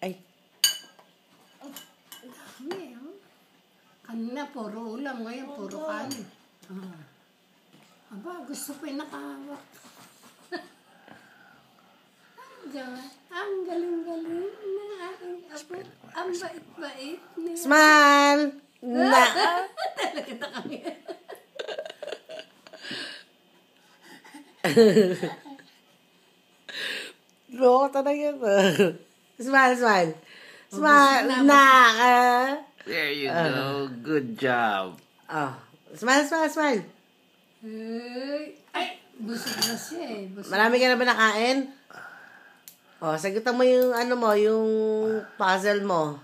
Ay. Dami, oh. Kanina, puro ulam. Ngayon, puro kanin. Aba, gusto ko yung nakahawak. Ang galing-galing na aking apo. Ang bait-bait niya. Smile! Na! Talaga na kami. Loko talaga ito. Smile, smile. Smile! Na! There you go. Good job. Oh. Smile, smile, smile. Ay, busog na siya eh. Busog. Marami ka na ba nakain? Oh, sagutan mo yung ano mo, yung puzzle mo.